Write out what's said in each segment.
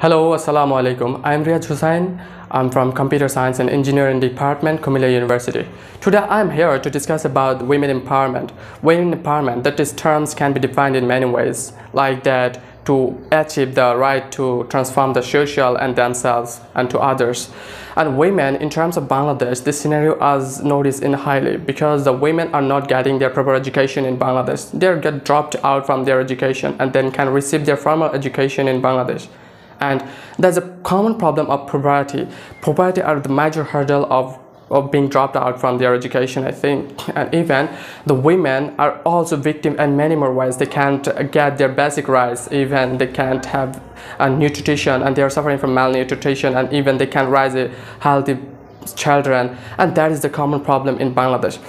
Hello, Assalamu alaikum. I am Riyaz Hussain. I'm from Computer Science and Engineering Department, Comilla University. Today I am here to discuss about women empowerment. Women empowerment, that is, terms can be defined in many ways, like that to achieve the right to transform the social and themselves and to others. And women, in terms of Bangladesh, this scenario is noticed in highly because the women are not getting their proper education in Bangladesh. They get dropped out from their education and then can receive their formal education in Bangladesh. And there's a common problem of poverty. Poverty are the major hurdle of being dropped out from their education, I think. And even the women are also victim in many more ways. They can't get their basic rights, even they can't have nutrition, and they are suffering from malnutrition, and even they can't raise a healthy children. And that is the common problem in Bangladesh.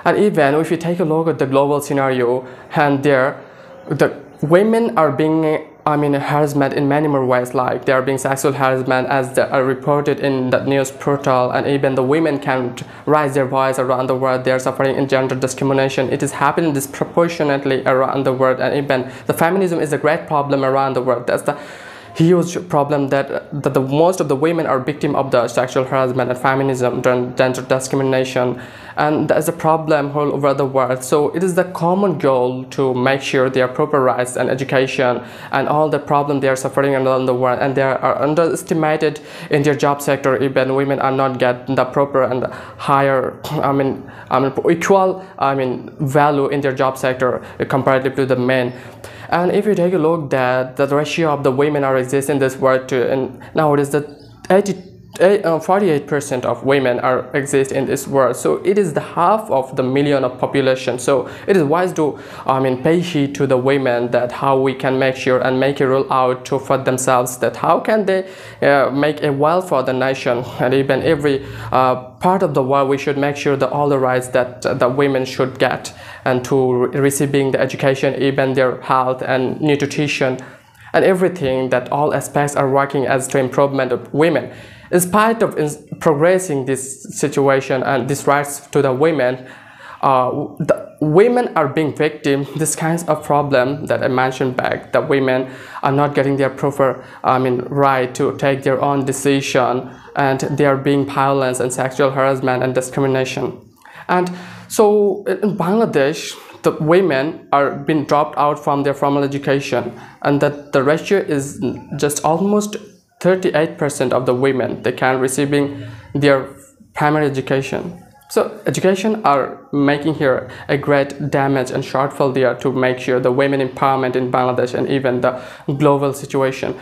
And even if you take a look at the global scenario, and the women are being harassment in many more ways, like they are being sexual harassment as they are reported in the news portal, and even the women can't raise their voice around the world. They are suffering in gender discrimination. It is happening disproportionately around the world, and even the feminism is a great problem around the world. That's the huge problem that the most of the women are victim of the sexual harassment and feminism, gender discrimination, and that's a problem all over the world. So it is the common goal to make sure their proper rights and education and all the problem they are suffering around the world, and they are underestimated in their job sector. Even women are not getting the proper and higher equal value in their job sector comparative to the men. And if you take a look that the ratio of the women are exist in this world too, and nowadays the 48% of women are exist in this world. So it is the half of the million of population. So it is wise to pay heed to the women, that how we can make sure and make a rule out to for themselves, that how can they make a well for the nation, and even every part of the world. We should make sure that all the rights that the women should get, and to receiving the education, even their health and nutrition and everything, that all aspects are working as to improvement of women. In spite of progressing this situation and these rights to the women, the women are being victim this kinds of problem that I mentioned back. The women are not getting their proper right to take their own decision, and they are being violence and sexual harassment and discrimination. And so in Bangladesh, the women are being dropped out from their formal education, and that the ratio is just almost 38% of the women they can receiving their primary education. So education are making here a great damage and shortfall there to make sure the women empowerment in Bangladesh and even the global situation.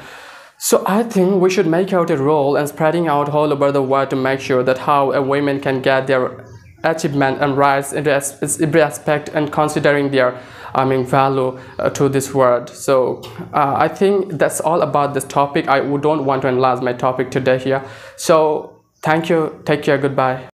So I think we should make out a role and spreading out all over the world to make sure that how a women can get their achievement and rights in every aspect, and considering their value to this world. So I think that's all about this topic. I don't want to enlarge my topic today here. So thank you, take care, goodbye.